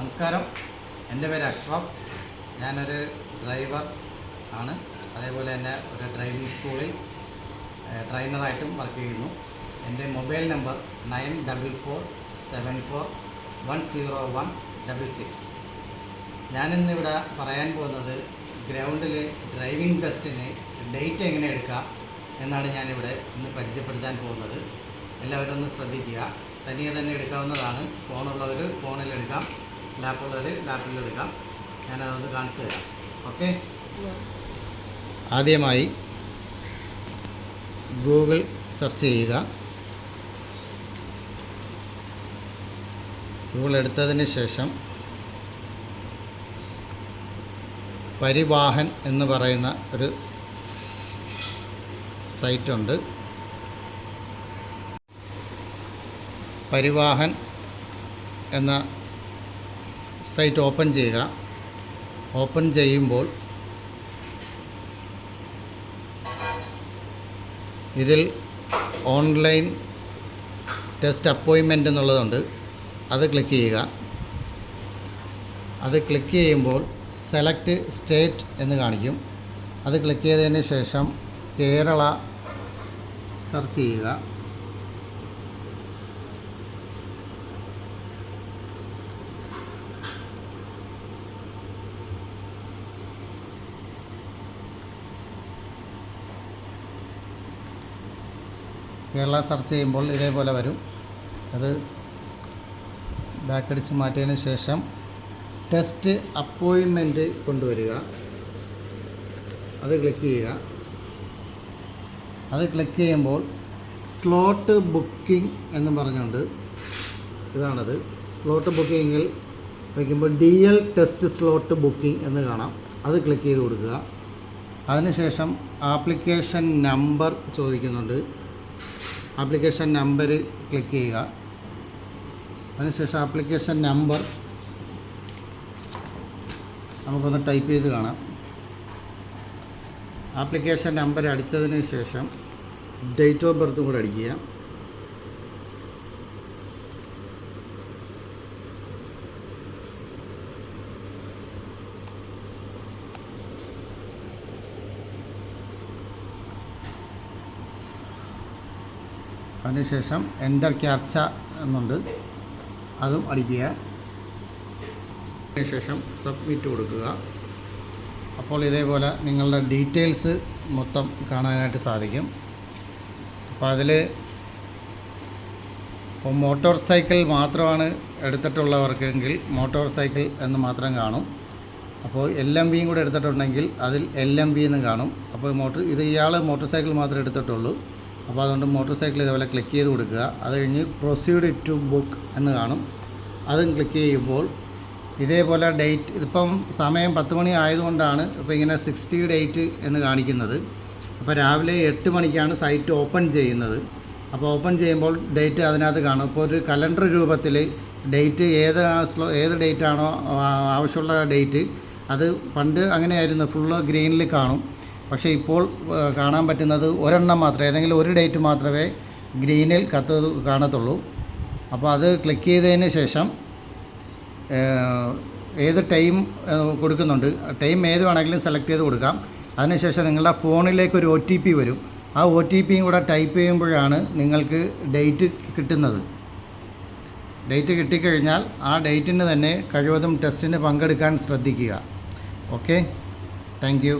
നമസ്കാരം, എൻ്റെ പേര് അഷ്റഫ്. ഞാനൊരു ഡ്രൈവർ ആണ്. അതേപോലെ തന്നെ ഒരു ഡ്രൈവിംഗ് സ്കൂളിൽ ട്രെയിനറായിട്ടും വർക്ക് ചെയ്യുന്നു. എൻ്റെ മൊബൈൽ നമ്പർ 9447410166. ഞാനിന്നിവിടെ പറയാൻ പോകുന്നത് ഗ്രൗണ്ടിൽ ഡ്രൈവിംഗ് ടെസ്റ്റിന് ഡേറ്റ് എങ്ങനെ എടുക്കാം എന്നാണ് ഞാനിവിടെ ഇന്ന് പരിചയപ്പെടുത്താൻ പോകുന്നത്. എല്ലാവരും ഒന്ന് ശ്രദ്ധിക്കുക. തനിയെ തന്നെ എടുക്കാവുന്നതാണ്. ഫോണുള്ളവർ ഫോണിലെടുക്കാം, ലാപ്പുള്ളവർ ലാപ്പിലെടുക്കാം. ഞാനതൊന്ന് കാണിച്ചു തരാം. ഓക്കെ, ആദ്യമായി ഗൂഗിൾ സെർച്ച് ചെയ്യുക. ഗൂഗിൾ എടുത്തതിന് ശേഷം പരിവാഹൻ എന്ന് പറയുന്ന ഒരു സൈറ്റുണ്ട്. പരിവാഹൻ എന്ന സൈറ്റ് ഓപ്പൺ ചെയ്യുക. ഓപ്പൺ ചെയ്യുമ്പോൾ ഇതിൽ ഓൺലൈൻ ടെസ്റ്റ് അപ്പോയിൻമെൻ്റ് എന്നുള്ളതുണ്ട്. അത് ക്ലിക്ക് ചെയ്യുക. അത് ക്ലിക്ക് ചെയ്യുമ്പോൾ സെലക്ട് സ്റ്റേറ്റ് എന്ന് കാണിക്കും. അത് ക്ലിക്ക് ചെയ്തതിന് ശേഷം കേരള സെർച്ച് ചെയ്യുക. കേരള സെർച്ച് ചെയ്യുമ്പോൾ ഇതേപോലെ വരും. അത് ബാക്കടിച്ച് മാറ്റിയതിന് ശേഷം ടെസ്റ്റ് അപ്പോയിൻമെൻറ്റ് കൊണ്ടുവരിക. അത് ക്ലിക്ക് ചെയ്യുക. അത് ക്ലിക്ക് ചെയ്യുമ്പോൾ സ്ലോട്ട് ബുക്കിംഗ് എന്ന് പറഞ്ഞുകൊണ്ട് ഇതാണത്. സ്ലോട്ട് ബുക്കിങ്ങിൽ വയ്ക്കുമ്പോൾ DL ടെസ്റ്റ് സ്ലോട്ട് ബുക്കിംഗ് എന്ന് കാണാം. അത് ക്ലിക്ക് ചെയ്ത് കൊടുക്കുക. അതിനുശേഷം ആപ്ലിക്കേഷൻ നമ്പർ ചോദിക്കുന്നുണ്ട്. ആപ്ലിക്കേഷൻ നമ്പർ ക്ലിക്ക് ചെയ്യുക. അതിനുശേഷം ആപ്ലിക്കേഷൻ നമ്പർ നമുക്കൊന്ന് ടൈപ്പ് ചെയ്ത് കാണാം. ആപ്ലിക്കേഷൻ നമ്പർ അടിച്ചതിന് ശേഷം ഡേറ്റ് ഓഫ് ബർത്തും കൂടെ അടിക്കുക. അതിനുശേഷം എൻ്റർ ക്യാപ്ച എന്നുണ്ട്, അതും അടിക്കുക. അതിനുശേഷം സബ്മിറ്റ് കൊടുക്കുക. അപ്പോൾ ഇതേപോലെ നിങ്ങളുടെ ഡീറ്റെയിൽസ് മൊത്തം കാണാനായിട്ട് സാധിക്കും. അപ്പോൾ അതിൽ ഇപ്പോൾ മോട്ടോർ സൈക്കിൾ മാത്രമാണ് എടുത്തിട്ടുള്ളവർക്കെങ്കിൽ മോട്ടോർ സൈക്കിൾ എന്ന് മാത്രം കാണും. അപ്പോൾ LMVയും കൂടെ എടുത്തിട്ടുണ്ടെങ്കിൽ അതിൽ LMV എന്ന് കാണും. അപ്പോൾ ഇയാൾ മോട്ടോർ സൈക്കിൾ മാത്രമേ എടുത്തിട്ടുള്ളൂ. അപ്പോൾ അതുകൊണ്ട് മോട്ടോർ സൈക്കിൾ ഇതേപോലെ ക്ലിക്ക് ചെയ്ത് കൊടുക്കുക. അത് കഴിഞ്ഞ് പ്രൊസീഡ് ടു ബുക്ക് എന്ന് കാണും. അതും ക്ലിക്ക് ചെയ്യുമ്പോൾ ഇതേപോലെ ഡേറ്റ്, ഇതിപ്പം സമയം 10 മണി ആയതുകൊണ്ടാണ് ഇപ്പോൾ ഇങ്ങനെ 60 ഡേറ്റ് എന്ന് കാണിക്കുന്നത്. അപ്പോൾ രാവിലെ 8 മണിക്കാണ് സൈറ്റ് ഓപ്പൺ ചെയ്യുന്നത്. അപ്പോൾ ഓപ്പൺ ചെയ്യുമ്പോൾ ഡേറ്റ് അതിനകത്ത് കാണും. ഇപ്പോൾ ഒരു കലണ്ടർ രൂപത്തിൽ ഡേറ്റ് ഏത് ഡേറ്റാണോ ആവശ്യമുള്ള ഡേറ്റ്, അത് പണ്ട് അങ്ങനെയായിരുന്നു, ഫുള്ള് ഗ്രീനിൽ കാണും. പക്ഷേ ഇപ്പോൾ കാണാൻ പറ്റുന്നത് ഒരെണ്ണം മാത്രമേ, ഏതെങ്കിലും ഒരു ഡേറ്റ് മാത്രമേ ഗ്രീനിൽ കാണത്തുള്ളൂ. അപ്പോൾ അത് ക്ലിക്ക് ചെയ്തതിന് ശേഷം ഏത് ടൈം കൊടുക്കുന്നുണ്ട്, ടൈം ഏത് വേണമെങ്കിലും സെലക്ട് ചെയ്ത് കൊടുക്കാം. അതിനുശേഷം നിങ്ങളുടെ ഫോണിലേക്ക് ഒരു OTP വരും. ആ OTPയും കൂടെ ടൈപ്പ് ചെയ്യുമ്പോഴാണ് നിങ്ങൾക്ക് ഡേറ്റ് കിട്ടുന്നത്. ഡേറ്റ് കിട്ടിക്കഴിഞ്ഞാൽ ആ ഡേറ്റിന് തന്നെ കഴിവതും ടെസ്റ്റിന് പങ്കെടുക്കാൻ ശ്രദ്ധിക്കുക. Okay, thank you.